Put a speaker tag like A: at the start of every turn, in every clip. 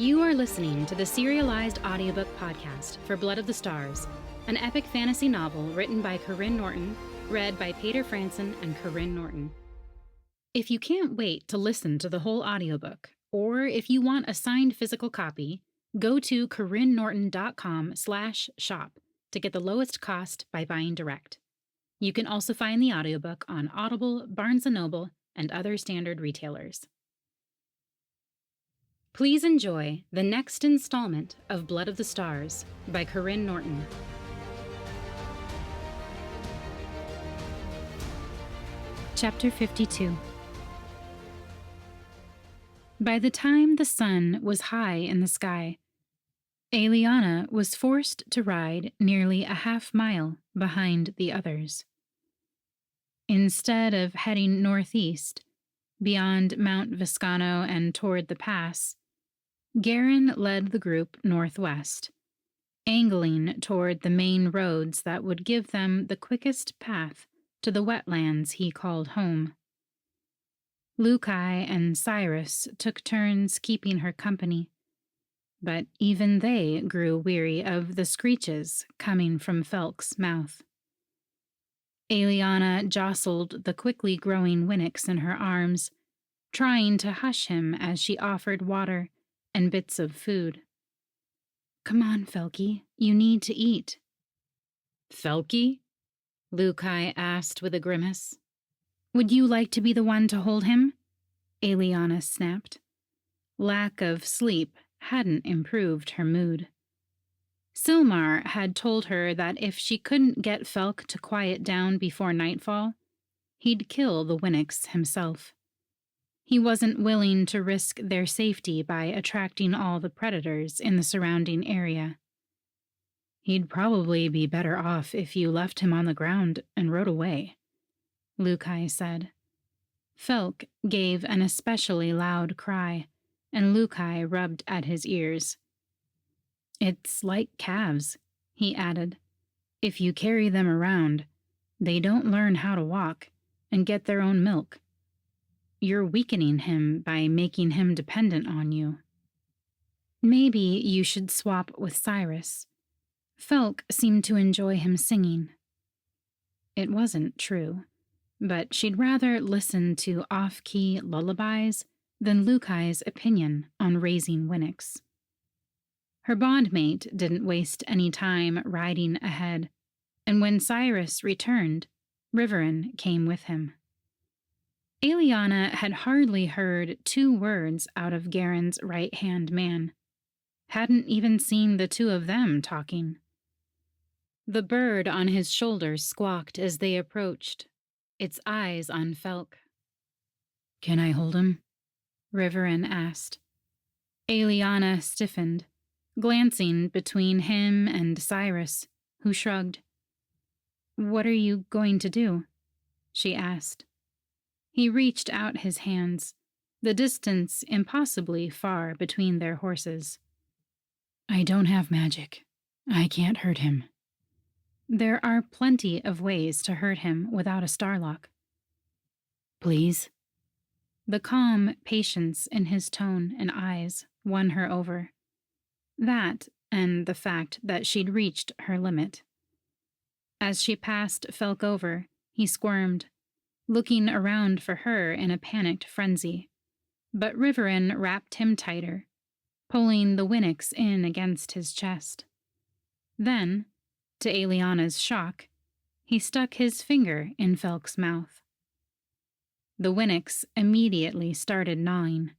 A: You are listening to the serialized audiobook podcast for Blood of the Stars, an epic fantasy novel written by Karyne Norton, read by Paeter Frandsen and Karyne Norton. If you can't wait to listen to the whole audiobook, or if you want a signed physical copy, go to karynnorton.com/shop to get the lowest cost by buying direct. You can also find the audiobook on Audible, Barnes & Noble, and other standard retailers. Please enjoy the next installment of Blood of the Stars by Karyne Norton. Chapter 52. By the time the sun was high in the sky, Eliana was forced to ride nearly a half-mile behind the others. Instead of heading northeast, beyond Mount Viscano and toward the pass, Karyne led the group northwest, angling toward the main roads that would give them the quickest path to the wetlands he called home. Lukai and Cyrus took turns keeping her company, but even they grew weary of the screeches coming from Felk's mouth. Eliana jostled the quickly growing Winix in her arms, trying to hush him as she offered water and bits of food. "Come on, Felky, you need to eat." "Felky?" Lukai asked with a grimace. "Would you like to be the one to hold him?" Eliana snapped. Lack of sleep hadn't improved her mood. Silmar had told her that if she couldn't get Felk to quiet down before nightfall, he'd kill the Winix himself. He wasn't willing to risk their safety by attracting all the predators in the surrounding area. "He'd probably be better off if you left him on the ground and rode away," Lukai said. Felk gave an especially loud cry, and Lukai rubbed at his ears. "It's like calves," he added. "If you carry them around, they don't learn how to walk and get their own milk. You're weakening him by making him dependent on you. Maybe you should swap with Cyrus." Felk seemed to enjoy him singing. It wasn't true, but she'd rather listen to off-key lullabies than Lukai's opinion on raising Winix. Her bondmate didn't waste any time riding ahead, and when Cyrus returned, Riverin came with him. Eliana had hardly heard 2 words out of Garen's right-hand man. Hadn't even seen the 2 of them talking. The bird on his shoulder squawked as they approached, its eyes on Felk. "Can I hold him?" Riverin asked. Eliana stiffened, glancing between him and Cyrus, who shrugged. "What are you going to do?" she asked. He reached out his hands, the distance impossibly far between their horses. "I don't have magic. I can't hurt him." "There are plenty of ways to hurt him without a starlock." "Please?" The calm patience in his tone and eyes won her over. That and the fact that she'd reached her limit. As she passed Felk over, he squirmed, looking around for her in a panicked frenzy, but Riverin wrapped him tighter, pulling the Winix in against his chest. Then, to Eliana's shock, he stuck his finger in Felk's mouth. The Winix immediately started gnawing,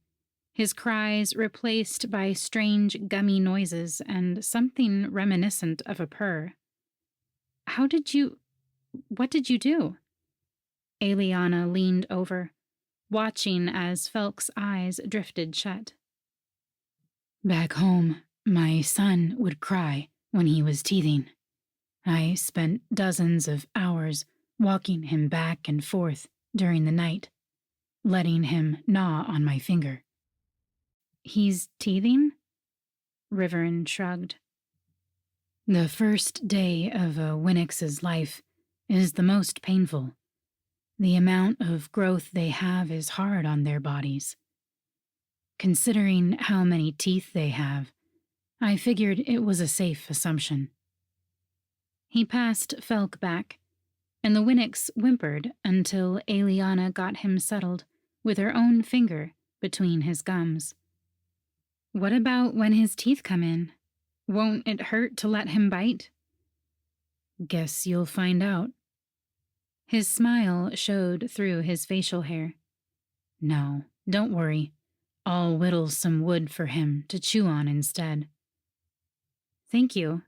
A: his cries replaced by strange gummy noises and something reminiscent of a purr. What did you do?" Eliana leaned over, watching as Felk's eyes drifted shut. "Back home, my son would cry when he was teething. I spent dozens of hours walking him back and forth during the night, letting him gnaw on my finger." "He's teething?" Riverin shrugged. "The first day of a Winix's life is the most painful. The amount of growth they have is hard on their bodies. Considering how many teeth they have, I figured it was a safe assumption. He passed Felk back, and the Winnicks whimpered until Eliana got him settled with her own finger between his gums. What about when his teeth come in? Won't it hurt to let him bite? Guess you'll find out. His smile showed through his facial hair. No, don't worry. I'll whittle some wood for him to chew on instead. Thank you,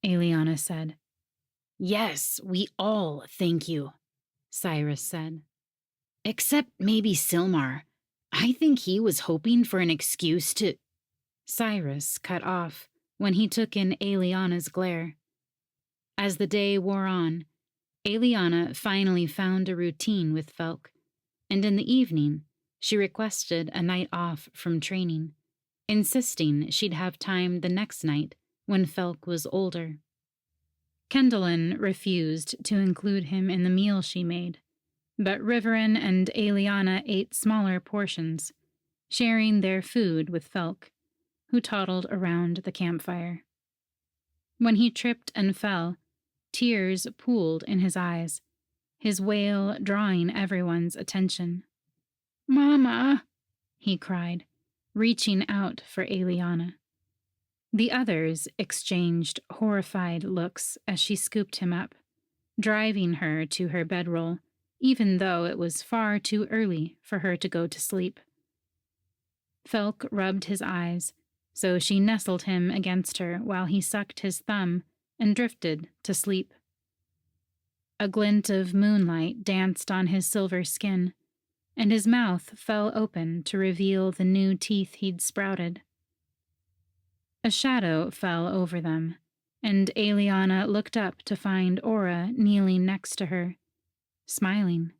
A: Eliana said. Yes, we all thank you, Cyrus said. Except maybe Silmar. I think he was hoping for an excuse to... Cyrus cut off when he took in Eliana's glare. As the day wore on, Eliana finally found a routine with Felk, and in the evening she requested a night off from training, insisting she'd have time the next night when Felk was older. Kendallin refused to include him in the meal she made, but Riverin and Eliana ate smaller portions, sharing their food with Felk, who toddled around the campfire. When he tripped and fell, tears pooled in his eyes, his wail drawing everyone's attention. Mama, he cried, reaching out for Eliana. The others exchanged horrified looks as she scooped him up, driving her to her bedroll, even though it was far too early for her to go to sleep. Felk rubbed his eyes, so she nestled him against her while he sucked his thumb and drifted to sleep. A glint of moonlight danced on his silver skin, and his mouth fell open to reveal the new teeth he'd sprouted. A shadow fell over them, and Eliana looked up to find Aura kneeling next to her, smiling.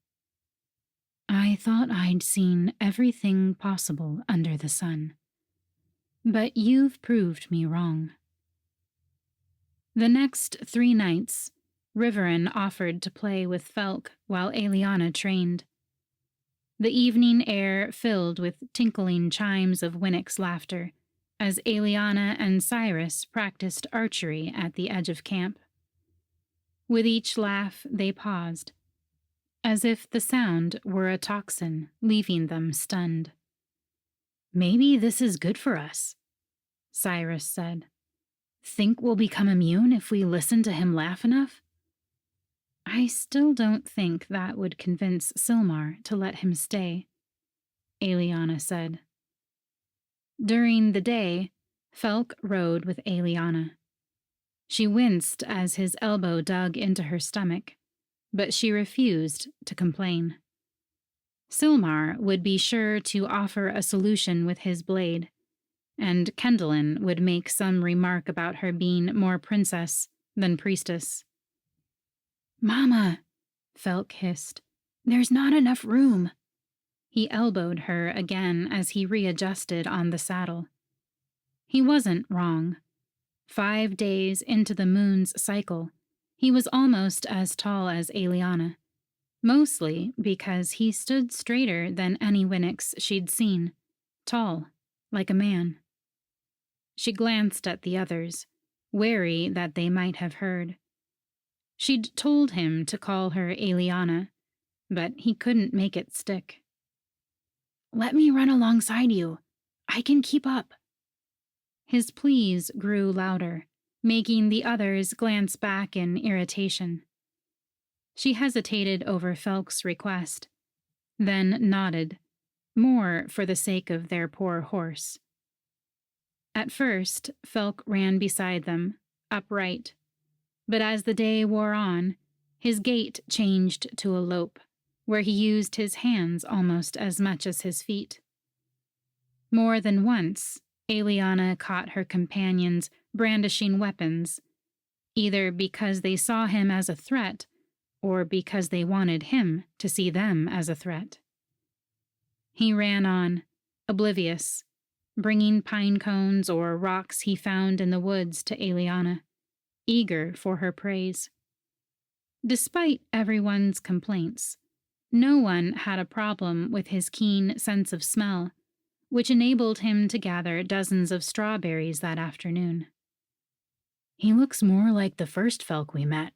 A: I thought I'd seen everything possible under the sun, but you've proved me wrong. The next 3 nights, Riverin offered to play with Felk while Eliana trained. The evening air filled with tinkling chimes of Winnick's laughter as Eliana and Cyrus practiced archery at the edge of camp. With each laugh, they paused, as if the sound were a toxin leaving them stunned. Maybe this is good for us, Cyrus said. Think we'll become immune if we listen to him laugh enough? I still don't think that would convince Silmar to let him stay, Eliana said. During the day, Felk rode with Eliana. She winced as his elbow dug into her stomach, but she refused to complain. Silmar would be sure to offer a solution with his blade, and Kendallin would make some remark about her being more princess than priestess. Mama, Felk hissed, there's not enough room. He elbowed her again as he readjusted on the saddle. He wasn't wrong. 5 days into the moon's cycle, he was almost as tall as Eliana, mostly because he stood straighter than any Winnicks she'd seen, tall, like a man. She glanced at the others, wary that they might have heard. She'd told him to call her Eliana, but he couldn't make it stick. Let me run alongside you. I can keep up. His pleas grew louder, making the others glance back in irritation. She hesitated over Felk's request, then nodded, more for the sake of their poor horse. At first, Felk ran beside them, upright, but as the day wore on, his gait changed to a lope, where he used his hands almost as much as his feet. More than once, Eliana caught her companions brandishing weapons, either because they saw him as a threat or because they wanted him to see them as a threat. He ran on, oblivious, bringing pine cones or rocks he found in the woods to Eliana, eager for her praise. Despite everyone's complaints, no one had a problem with his keen sense of smell which enabled him to gather dozens of strawberries that afternoon. "He looks more like the first Felk we met,"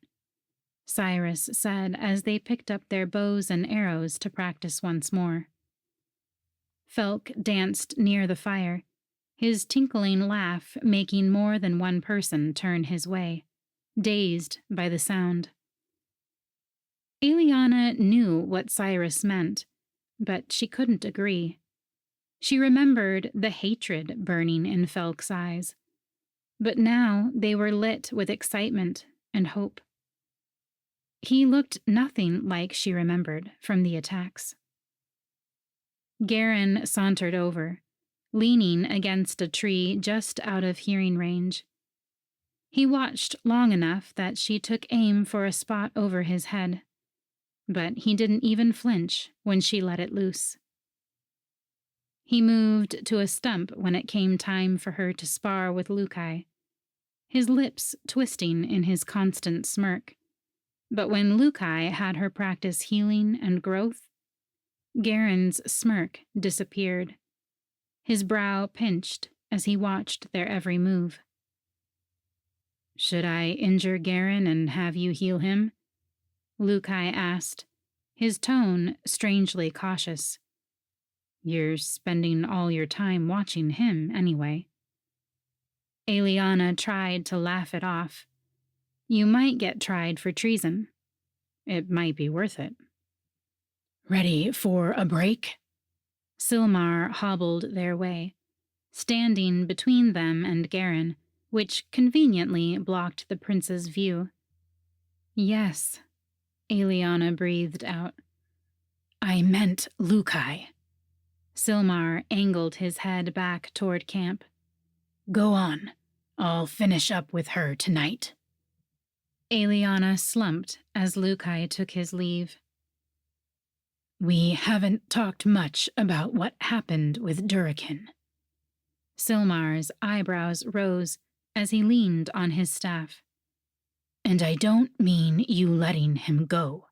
A: Cyrus said as they picked up their bows and arrows to practice once more. Felk danced near the fire, his tinkling laugh making more than one person turn his way, dazed by the sound. Eliana knew what Cyrus meant, but she couldn't agree. She remembered the hatred burning in Felk's eyes, but now they were lit with excitement and hope. He looked nothing like she remembered from the attacks. Karyne sauntered over, leaning against a tree just out of hearing range. He watched long enough that she took aim for a spot over his head, but he didn't even flinch when she let it loose. He moved to a stump when it came time for her to spar with Lukai, his lips twisting in his constant smirk. But when Lukai had her practice healing and growth, Karyne's smirk disappeared. His brow pinched as he watched their every move. "Should I injure Karyne and have you heal him?" Lukai asked, his tone strangely cautious. "You're spending all your time watching him, anyway." Eliana tried to laugh it off. "You might get tried for treason. It might be worth it." "Ready for a break?" Silmar hobbled their way, standing between them and Karyne, which conveniently blocked the prince's view. "Yes," Eliana breathed out. "I meant Lukai." Silmar angled his head back toward camp. "Go on. I'll finish up with her tonight." Eliana slumped as Lukai took his leave. "We haven't talked much about what happened with Durakin." Silmar's eyebrows rose as he leaned on his staff. "And I don't mean you letting him go."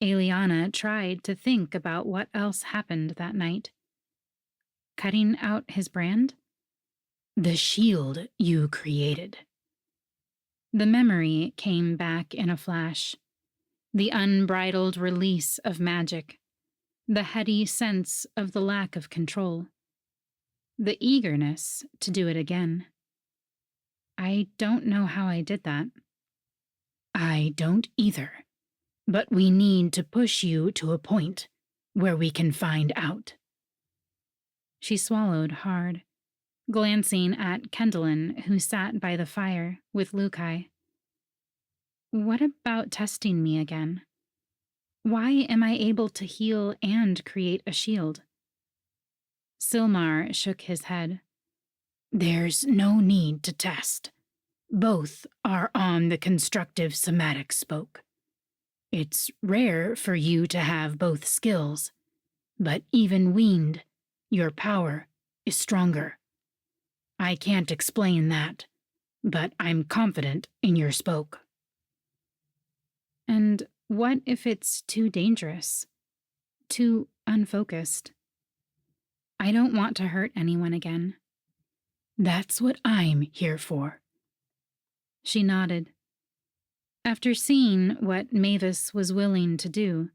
A: Eliana tried to think about what else happened that night. Cutting out his brand? "The shield you created." The memory came back in a flash. The unbridled release of magic. The heady sense of the lack of control. The eagerness to do it again. "I don't know how I did that." "I don't either. But we need to push you to a point where we can find out." She swallowed hard, glancing at Kendallin, who sat by the fire with Lukai. "What about testing me again? Why am I able to heal and create a shield?" Silmar shook his head. "There's no need to test. Both are on the constructive somatic spoke. It's rare for you to have both skills, but even weaned, your power is stronger. I can't explain that, but I'm confident in your spoke." "And what if it's too dangerous? Too unfocused? I don't want to hurt anyone again." "That's what I'm here for." She nodded. After seeing what Mavis was willing to do,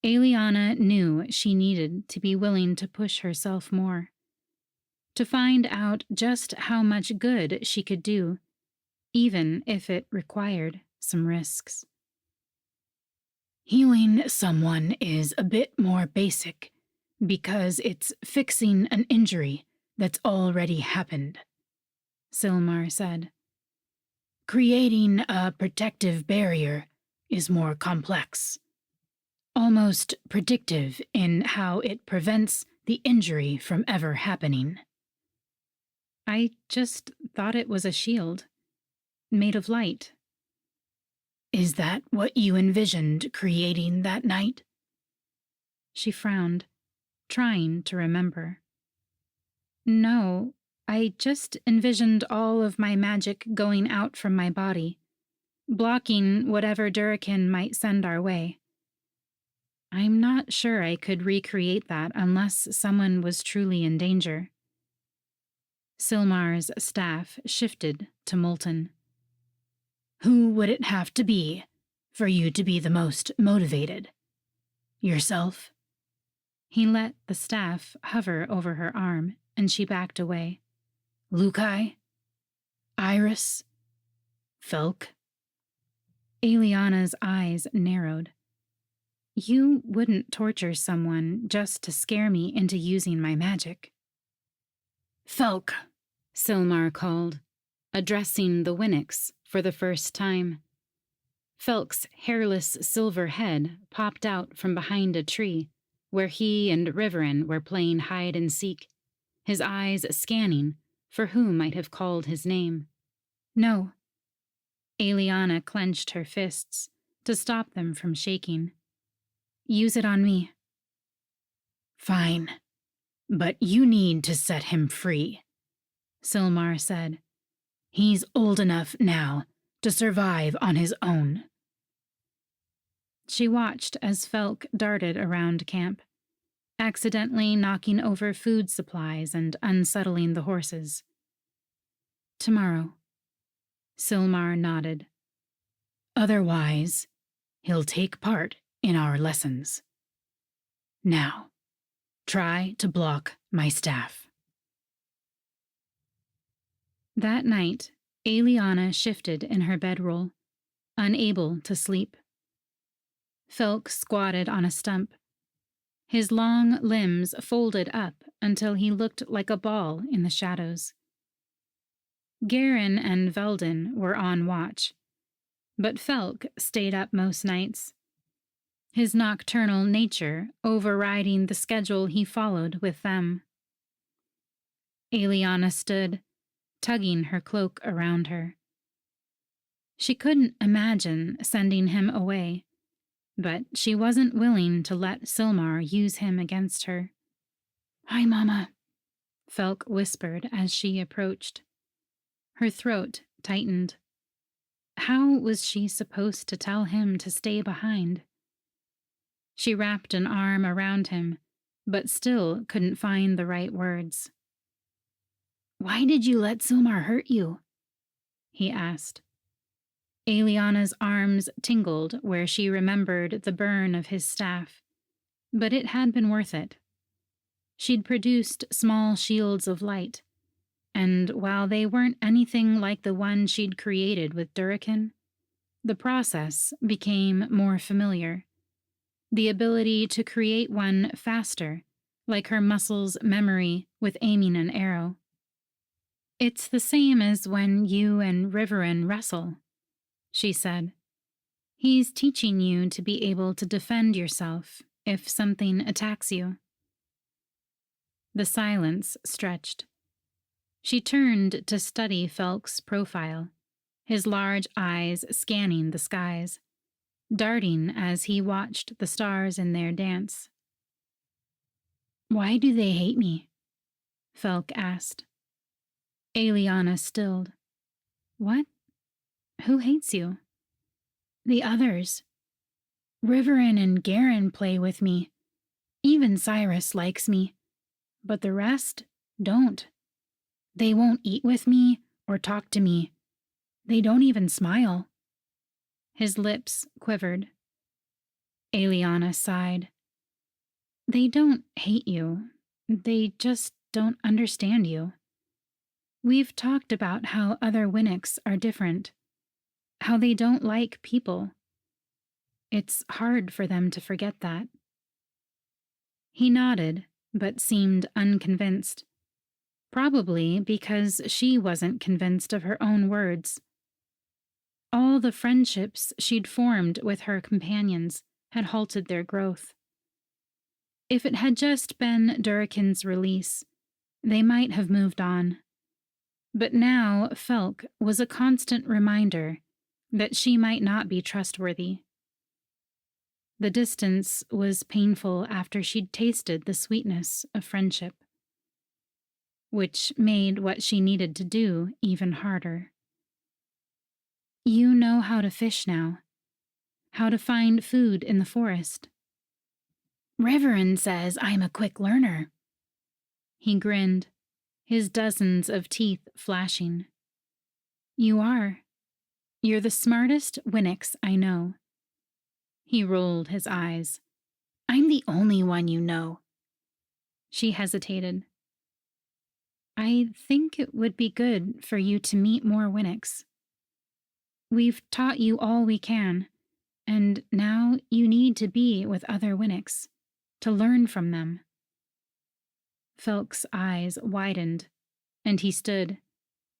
A: Eliana knew she needed to be willing to push herself more, to find out just how much good she could do, even if it required some risks. "Healing someone is a bit more basic, because it's fixing an injury that's already happened," Silmar said. "Creating a protective barrier is more complex, almost predictive in how it prevents the injury from ever happening." "I just thought it was a shield, made of light." "Is that what you envisioned creating that night?" She frowned, trying to remember. "No, I just envisioned all of my magic going out from my body, blocking whatever Durakin might send our way. I'm not sure I could recreate that unless someone was truly in danger. Silmar's staff shifted to Molten. Who would it have to be for you to be the most motivated? Yourself? He let the staff hover over her arm, and she backed away. Lukai? Iris? Felk? Eliana's eyes narrowed. You wouldn't torture someone just to scare me into using my magic. Felk, Silmar called, addressing the Winnicks for the first time. Felk's hairless silver head popped out from behind a tree, where he and Riverin were playing hide-and-seek, his eyes scanning for who might have called his name. No. Eliana clenched her fists to stop them from shaking. Use it on me. Fine, but you need to set him free, Silmar said. He's old enough now to survive on his own. She watched as Felk darted around camp, accidentally knocking over food supplies and unsettling the horses. Tomorrow. Silmar nodded. Otherwise, he'll take part in our lessons. Now, try to block my staff. That night, Eliana shifted in her bedroll, unable to sleep. Felk squatted on a stump, his long limbs folded up until he looked like a ball in the shadows. Karyne and Velden were on watch, but Felk stayed up most nights, his nocturnal nature overriding the schedule he followed with them. Eliana stood, tugging her cloak around her. She couldn't imagine sending him away, but she wasn't willing to let Silmar use him against her. Hi, Mama, Felk whispered as she approached. Her throat tightened. How was she supposed to tell him to stay behind? She wrapped an arm around him, but still couldn't find the right words. Why did you let Silmar hurt you? He asked. Eliana's arms tingled where she remembered the burn of his staff, but it had been worth it. She'd produced small shields of light, and while they weren't anything like the one she'd created with Durakin, the process became more familiar. The ability to create one faster, like her muscles' memory with aiming an arrow. It's the same as when you and Riverin wrestle, she said. He's teaching you to be able to defend yourself if something attacks you. The silence stretched. She turned to study Felk's profile, his large eyes scanning the skies, darting as he watched the stars in their dance. Why do they hate me? Felk asked. Eliana stilled. What? Who hates you? The others. Riverin and Karyne play with me. Even Cyrus likes me. But the rest don't. They won't eat with me or talk to me. They don't even smile. His lips quivered. Eliana sighed. They don't hate you. They just don't understand you. We've talked about how other Winnicks are different, how they don't like people. It's hard for them to forget that. He nodded, but seemed unconvinced, probably because she wasn't convinced of her own words. All the friendships she'd formed with her companions had halted their growth. If it had just been Durakin's release, they might have moved on. But now Felk was a constant reminder that she might not be trustworthy. The distance was painful after she'd tasted the sweetness of friendship, which made what she needed to do even harder. You know how to fish now, how to find food in the forest. Reverend says I'm a quick learner. He grinned, his dozens of teeth flashing. You are. You're the smartest Winix I know. He rolled his eyes. I'm the only one you know. She hesitated. I think it would be good for you to meet more Winix. We've taught you all we can, and now you need to be with other Winix, to learn from them. Felk's eyes widened, and he stood,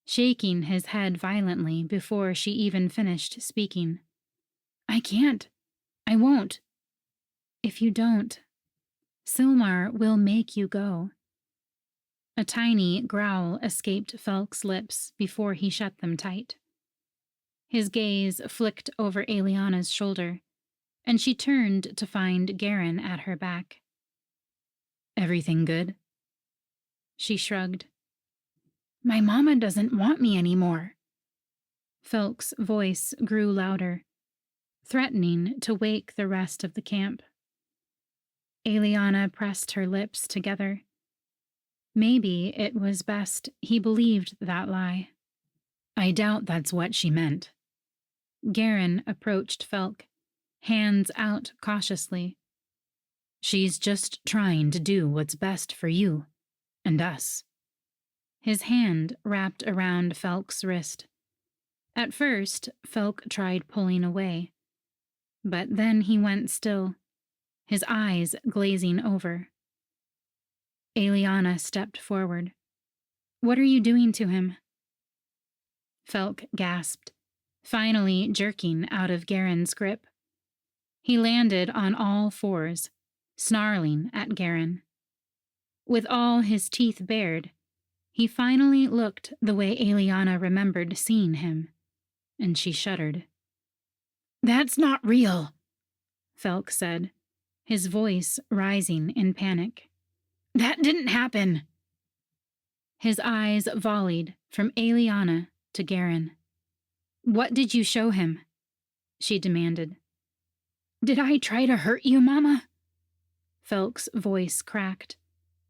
A: shaking his head violently before she even finished speaking. I can't. I won't. If you don't, Silmar will make you go. A tiny growl escaped Felk's lips before he shut them tight. His gaze flicked over Eliana's shoulder, and she turned to find Karyne at her back. Everything good? She shrugged. My mama doesn't want me anymore. Felk's voice grew louder, threatening to wake the rest of the camp. Eliana pressed her lips together. Maybe it was best he believed that lie. I doubt that's what she meant. Karyne approached Felk, hands out cautiously. She's just trying to do what's best for you and us. His hand wrapped around Felk's wrist. At first, Felk tried pulling away, but then he went still, his eyes glazing over. Eliana stepped forward. What are you doing to him? Felk gasped, finally jerking out of Karyne's grip. He landed on all fours, snarling at Karyne. With all his teeth bared, he finally looked the way Eliana remembered seeing him, and she shuddered. That's not real, Felk said, his voice rising in panic. That didn't happen. His eyes volleyed from Eliana to Karyne. What did you show him? She demanded. Did I try to hurt you, Mama? Felk's voice cracked,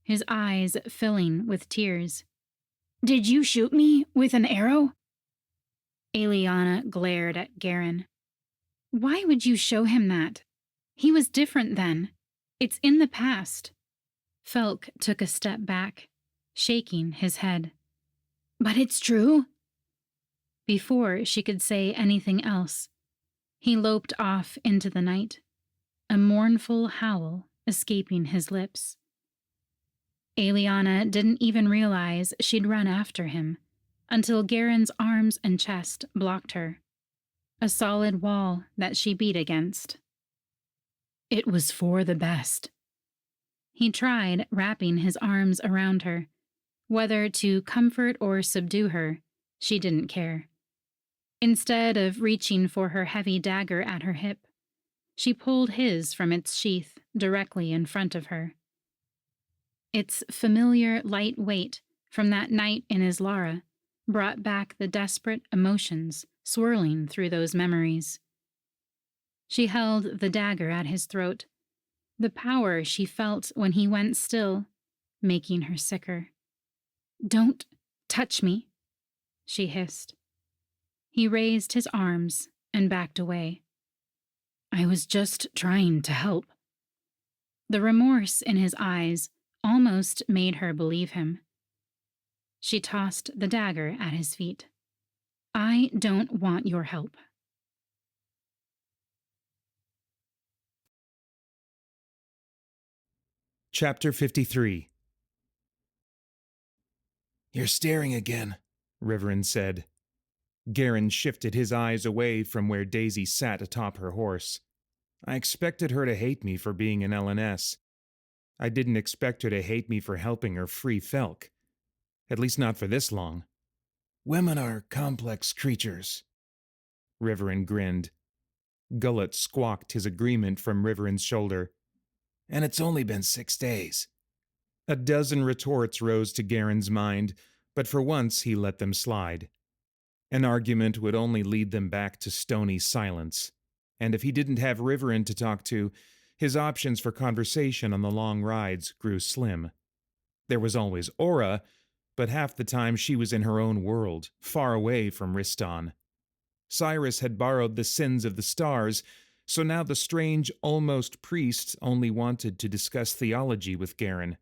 A: his eyes filling with tears. Did you shoot me with an arrow? Eliana glared at Karyne. Why would you show him that? He was different then. It's in the past. Felk took a step back, shaking his head. But it's true. Before she could say anything else, he loped off into the night, a mournful howl escaping his lips. Eliana didn't even realize she'd run after him until Karyne's arms and chest blocked her, a solid wall that she beat against. It was for the best. He tried wrapping his arms around her. Whether to comfort or subdue her, she didn't care. Instead of reaching for her heavy dagger at her hip, she pulled his from its sheath directly in front of her. Its familiar light weight from that night in Islara brought back the desperate emotions swirling through those memories. She held the dagger at his throat, the power she felt when he went still, making her sicker. Don't touch me, she hissed. He raised his arms and backed away. I was just trying to help. The remorse in his eyes almost made her believe him. She tossed the dagger at his feet. I don't want your help.
B: Chapter 53. You're staring again, Reverend said. Karyne shifted his eyes away from where Daisy sat atop her horse. I expected her to hate me for being an LNS. I didn't expect her to hate me for helping her free Felk. At least not for this long. Women are complex creatures. Reverend grinned. Gullet squawked his agreement from Reverend's shoulder. And it's only been 6 days. A dozen retorts rose to Karyne's mind, but for once he let them slide. An argument would only lead them back to stony silence, and if he didn't have Reverend to talk to, His options for conversation on the long rides grew slim. There was always Aura, but half the time she was in her own world, far away from Riston. Cyrus had borrowed the sins of the stars, so now the strange, almost priest only wanted to discuss theology with Karyne.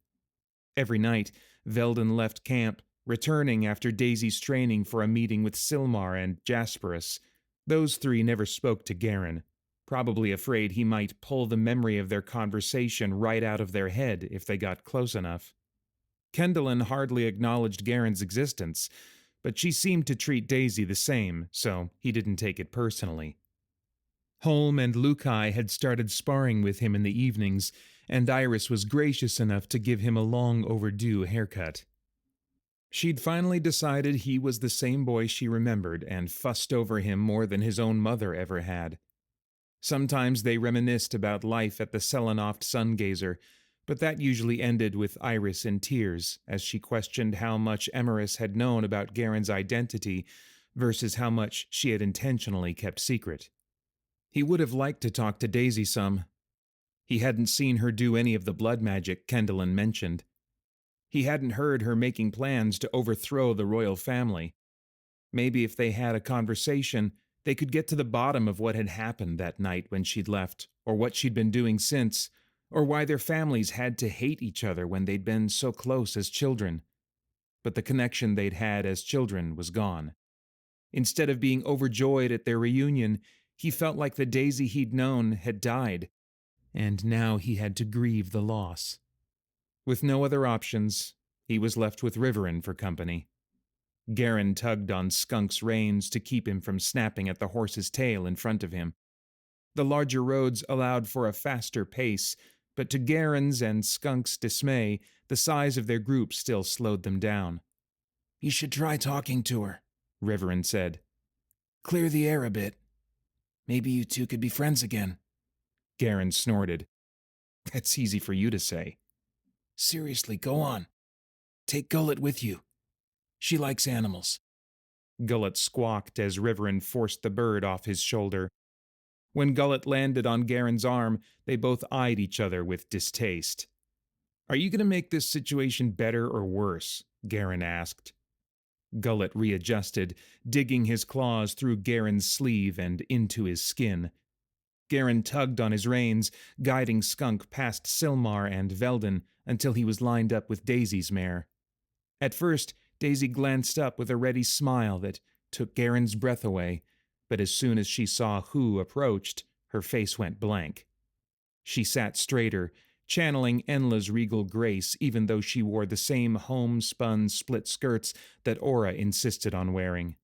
B: Every night, Velden left camp, returning after Daisy's training for a meeting with Silmar and Jasperus. Those three never spoke to Karyne, probably afraid he might pull the memory of their conversation right out of their head if they got close enough. Kendallin hardly acknowledged Karyne's existence, but she seemed to treat Daisy the same, so he didn't take it personally. Holm and Lukai had started sparring with him in the evenings, and Iris was gracious enough to give him a long overdue haircut. She'd finally decided he was the same boy she remembered and fussed over him more than his own mother ever had. Sometimes they reminisced about life at the Selenoft Sungazer, but that usually ended with Iris in tears as she questioned how much Emerus had known about Karyne's identity versus how much she had intentionally kept secret. He would have liked to talk to Daisy some. He hadn't seen her do any of the blood magic Kendallin mentioned. He hadn't heard her making plans to overthrow the royal family. Maybe if they had a conversation, they could get to the bottom of what had happened that night when she'd left, or what she'd been doing since, or why their families had to hate each other when they'd been so close as children. But the connection they'd had as children was gone. Instead of being overjoyed at their reunion, he felt like the Daisy he'd known had died, and now he had to grieve the loss. With no other options, he was left with Riverin for company. Karyne tugged on Skunk's reins to keep him from snapping at the horse's tail in front of him. The larger roads allowed for a faster pace, but to Karyne's and Skunk's dismay, the size of their group still slowed them down.
C: "You should try talking to her," Riverin said. "Clear the air a bit. Maybe you two could be friends again."
B: Karyne snorted. "That's easy for you to say."
C: "Seriously, go on. Take Gullet with you. She likes animals."
B: Gullet squawked as Riverin forced the bird off his shoulder. When Gullet landed on Karyne's arm, they both eyed each other with distaste. "Are you going to make this situation better or worse?" Karyne asked. Gullet readjusted, digging his claws through Karyne's sleeve and into his skin. Karyne tugged on his reins, guiding Skunk past Silmar and Velden until he was lined up with Daisy's mare. At first, Daisy glanced up with a ready smile that took Karyne's breath away, but as soon as she saw who approached, her face went blank. She sat straighter, channeling Enla's regal grace even though she wore the same homespun split skirts that Aura insisted on wearing.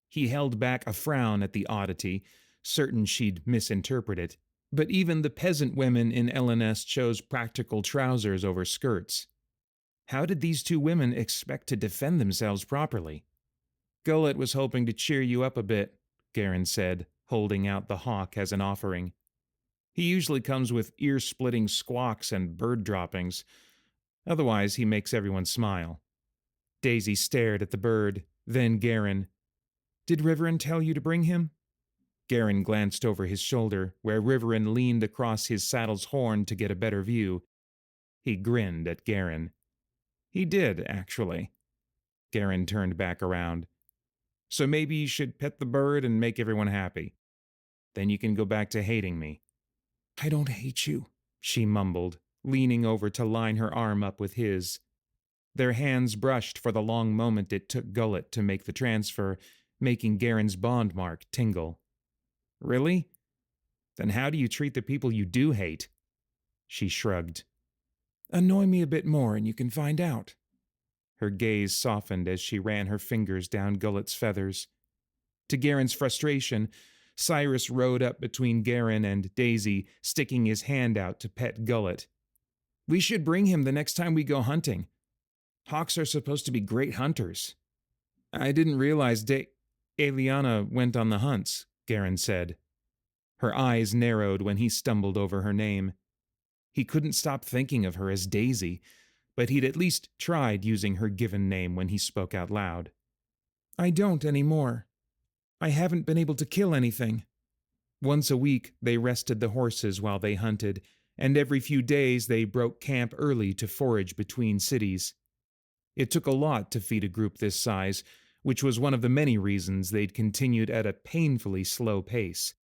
B: He held back a frown at the oddity, certain she'd misinterpret it, but even the peasant women in LNS chose practical trousers over skirts. How did these two women expect to defend themselves properly? "Gullet was hoping to cheer you up a bit," Karyne said, holding out the hawk as an offering. "He usually comes with ear-splitting squawks and bird droppings. Otherwise, he makes everyone smile." Daisy stared at the bird, then Karyne. "Did Riverin tell you to bring him?" Karyne glanced over his shoulder, where Riverin leaned across his saddle's horn to get a better view. He grinned at Karyne. "He did, actually." Karyne turned back around. "So maybe you should pet the bird and make everyone happy. Then you can go back to hating me."
C: "I don't hate you,"
B: she mumbled, leaning over to line her arm up with his. Their hands brushed for the long moment it took Gullet to make the transfer, making Karyne's bond mark tingle. "Really? Then how do you treat the people you do hate?" She shrugged.
C: "Annoy me a bit more and you can find out."
B: Her gaze softened as she ran her fingers down Gullet's feathers. To Karyne's frustration, Cyrus rode up between Karyne and Daisy, sticking his hand out to pet Gullet. "We should bring him the next time we go hunting. Hawks are supposed to be great hunters." "I didn't realize Eliana went on the hunts," Karyne said. Her eyes narrowed when he stumbled over her name. He couldn't stop thinking of her as Daisy, but he'd at least tried using her given name when he spoke out loud. "I don't anymore. I haven't been able to kill anything." Once a week, they rested the horses while they hunted, and every few days they broke camp early to forage between cities. It took a lot to feed a group this size, which was one of the many reasons they'd continued at a painfully slow pace.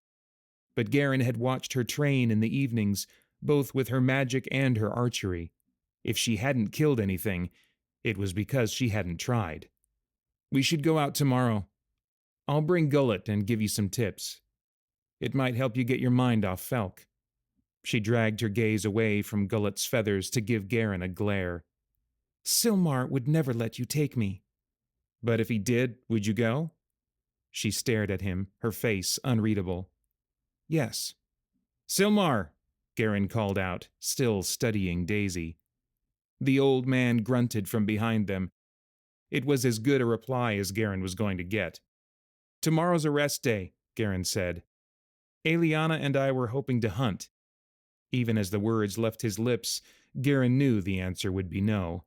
B: But Karyne had watched her train in the evenings, both with her magic and her archery. If she hadn't killed anything, it was because she hadn't tried. "We should go out tomorrow. I'll bring Gullet and give you some tips. It might help you get your mind off Felk." She dragged her gaze away from Gullet's feathers to give Karyne a glare. "Silmar would never let you take me." "But if he did, would you go?" She stared at him, her face unreadable. "Yes." "Silmar!" Karyne called out, still studying Daisy. The old man grunted from behind them. It was as good a reply as Karyne was going to get. "Tomorrow's a rest day," Karyne said. "Eliana and I were hoping to hunt." Even as the words left his lips, Karyne knew the answer would be no.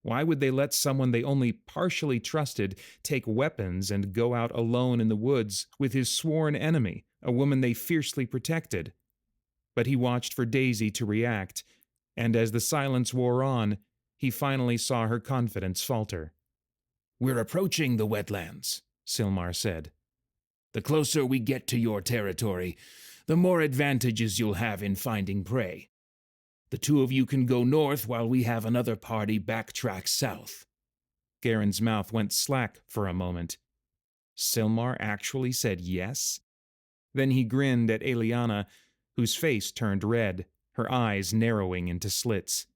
B: Why would they let someone they only partially trusted take weapons and go out alone in the woods with his sworn enemy, a woman they fiercely protected? But he watched for Daisy to react, and as the silence wore on, he finally saw her confidence falter.
C: "We're approaching the wetlands," Silmar said. "The closer we get to your territory, the more advantages you'll have in finding prey. The two of you can go north while we have another party backtrack south."
B: Karyne's mouth went slack for a moment. Silmar actually said yes? Then he grinned at Eliana, whose face turned red, her eyes narrowing into slits.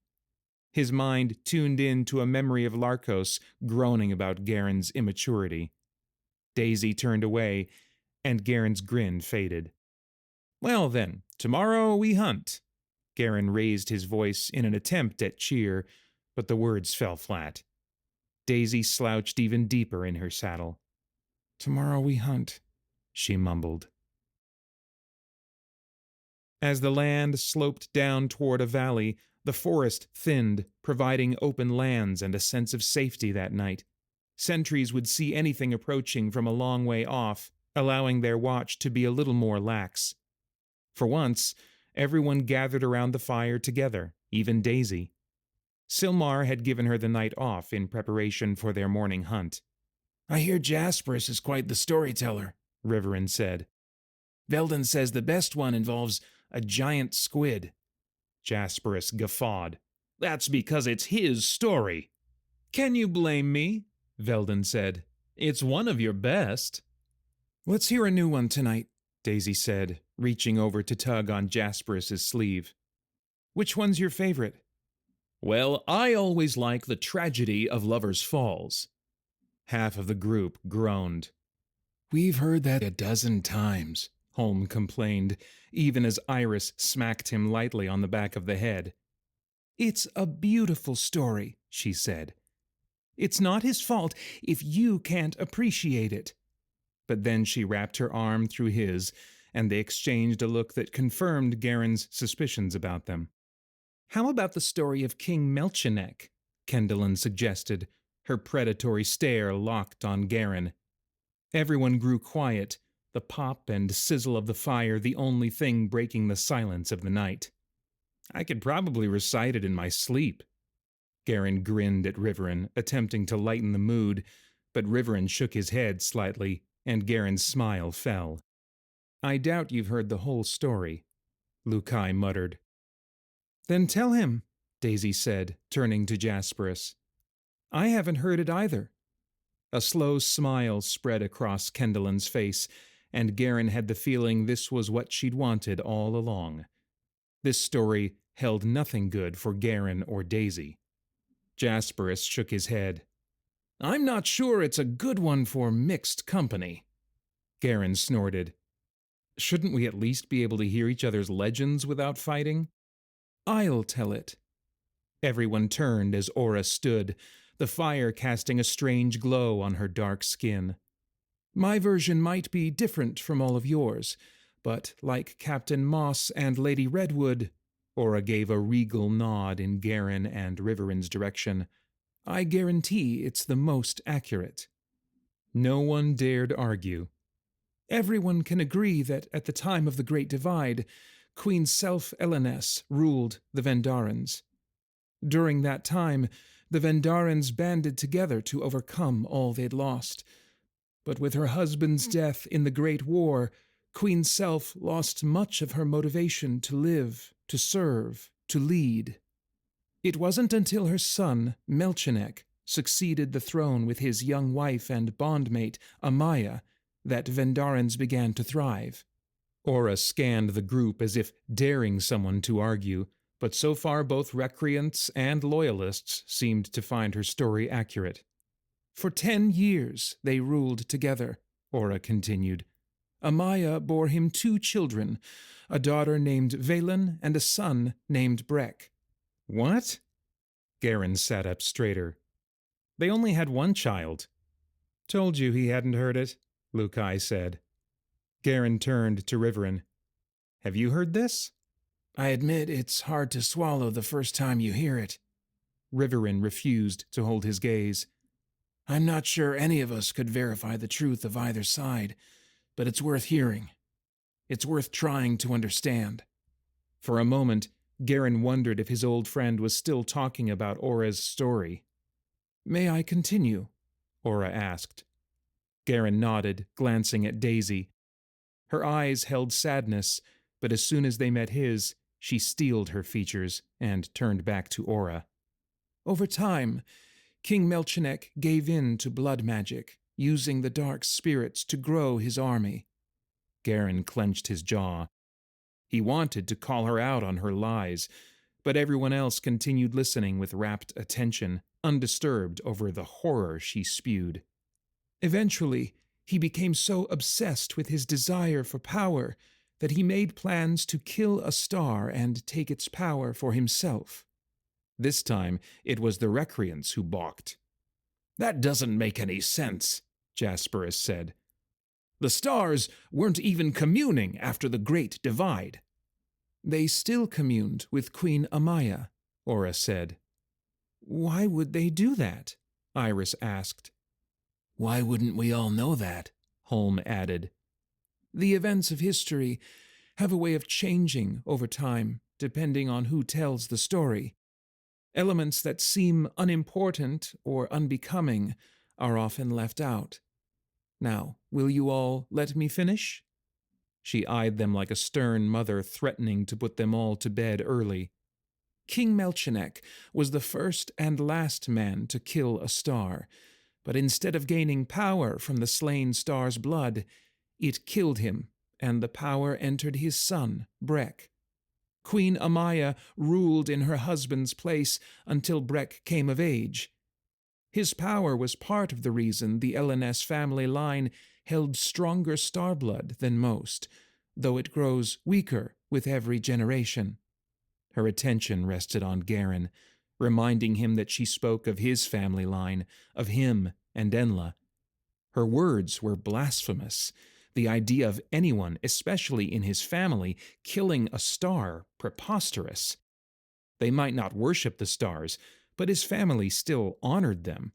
B: His mind tuned in to a memory of Larkos groaning about Karyne's immaturity. Daisy turned away, and Karyne's grin faded. "Well then, tomorrow we hunt." Karyne raised his voice in an attempt at cheer, but the words fell flat. Daisy slouched even deeper in her saddle. "Tomorrow we hunt," she mumbled. As the land sloped down toward a valley, the forest thinned, providing open lands and a sense of safety that night. Sentries would see anything approaching from a long way off, allowing their watch to be a little more lax. For once, everyone gathered around the fire together, even Daisy. Silmar had given her the night off in preparation for their morning hunt.
C: "I hear Jasperus is quite the storyteller," Riverin said. "Velden says the best one involves a giant squid."
B: Jasperus guffawed. "That's because it's his story." "Can you blame me?" Velden said. "It's one of your best." "Let's hear a new one tonight," Daisy said, reaching over to tug on Jasperus's sleeve. "Which one's your favorite?" "Well, I always like the tragedy of Lover's Falls." Half of the group groaned.
C: "We've heard that a dozen times,"
B: Holm complained, even as Iris smacked him lightly on the back of the head. "It's a beautiful story," she said. "It's not his fault if you can't appreciate it." But then she wrapped her arm through his, and they exchanged a look that confirmed Karyne's suspicions about them. "How about the story of King Melchinek?" Kendallin suggested, her predatory stare locked on Karyne. Everyone grew quiet, the pop and sizzle of the fire the only thing breaking the silence of the night. "I could probably recite it in my sleep." Karyne grinned at Riverin, attempting to lighten the mood, but Riverin shook his head slightly, and Karyne's smile fell. "I doubt you've heard the whole story," Lukai muttered. "Then tell him," Daisy said, turning to Jasperus. "I haven't heard it either." A slow smile spread across Kendallin's face, and Karyne had the feeling this was what she'd wanted all along. This story held nothing good for Karyne or Daisy. Jasperus shook his head. "I'm not sure it's a good one for mixed company." Karyne snorted. "Shouldn't we at least be able to hear each other's legends without fighting?" "I'll tell it." Everyone turned as Aura stood, the fire casting a strange glow on her dark skin. "My version might be different from all of yours, but like Captain Moss and Lady Redwood," Aura gave a regal nod in Karyne and Riverin's direction, "I guarantee it's the most accurate." No one dared argue. "Everyone can agree that at the time of the Great Divide, Queen Self-Eleness ruled the Vendarans. During that time, the Vendarans banded together to overcome all they'd lost. But with her husband's death in the Great War, Queen Self lost much of her motivation to live, to serve, to lead. It wasn't until her son, Melchinek, succeeded the throne with his young wife and bondmate, Amaya, that Vendarans began to thrive. Aura scanned the group as if daring someone to argue, but so far both recreants and loyalists seemed to find her story accurate. For 10 years they ruled together, Aura continued. Amaya bore him 2 children, a daughter named Valen and a son named Brek. What? Karyne sat up straighter. They only had 1 child. Told you he hadn't heard it, Lukai said. Karyne turned to Riverin. Have you heard this?
C: I admit it's hard to swallow the first time you hear it.
B: Riverin refused to hold his gaze.
C: I'm not sure any of us could verify the truth of either side, but it's worth hearing. It's worth trying to understand.
B: For a moment, Karyne wondered if his old friend was still talking about Aura's story. May I continue? Aura asked. Karyne nodded, glancing at Daisy. Her eyes held sadness, but as soon as they met his, she steeled her features and turned back to Aura. Over time, King Melchinek gave in to blood magic, using the dark spirits to grow his army. Karyne clenched his jaw. He wanted to call her out on her lies, but everyone else continued listening with rapt attention, undisturbed over the horror she spewed. Eventually, he became so obsessed with his desire for power that he made plans to kill a star and take its power for himself. This time, it was the recreants who balked.
C: That doesn't make any sense, Jasperus said. The stars weren't even communing after the Great Divide.
B: They still communed with Queen Amaya, Aura said. Why would they do that? Iris asked.
C: Why wouldn't we all know that?
B: Holm added. The events of history have a way of changing over time, depending on who tells the story. Elements that seem unimportant or unbecoming are often left out. Now, will you all let me finish? She eyed them like a stern mother threatening to put them all to bed early. King Melchinek was the first and last man to kill a star, but instead of gaining power from the slain star's blood, it killed him, and the power entered his son, Brek. Queen Amaya ruled in her husband's place until Brek came of age. His power was part of the reason the Eleness family line held stronger star blood than most, though it grows weaker with every generation. Her attention rested on Karyne, reminding him that she spoke of his family line, of him and Enla. Her words were blasphemous. The idea of anyone, especially in his family, killing a star, preposterous. They might not worship the stars, but his family still honored them.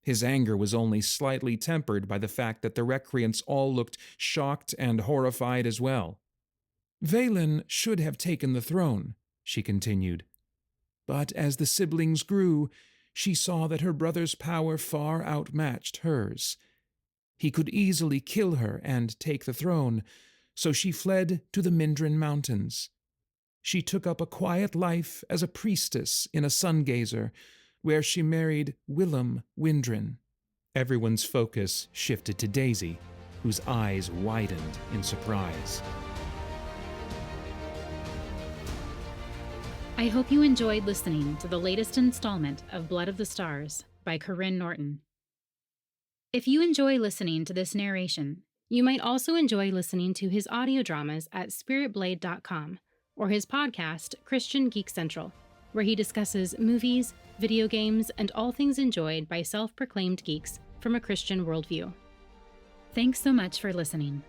B: His anger was only slightly tempered by the fact that the recreants all looked shocked and horrified as well. Valen should have taken the throne, she continued. But as the siblings grew, she saw that her brother's power far outmatched hers. He could easily kill her and take the throne, so she fled to the Mindrin Mountains. She took up a quiet life as a priestess in a sun-gazer, where she married Willem Windrin. Everyone's focus shifted to Daisy, whose eyes widened in surprise.
A: I hope you enjoyed listening to the latest installment of Blood of the Stars by Karyne Norton. If you enjoy listening to this narration, you might also enjoy listening to his audio dramas at spiritblade.com or his podcast, Christian Geek Central, where he discusses movies, video games, and all things enjoyed by self-proclaimed geeks from a Christian worldview. Thanks so much for listening.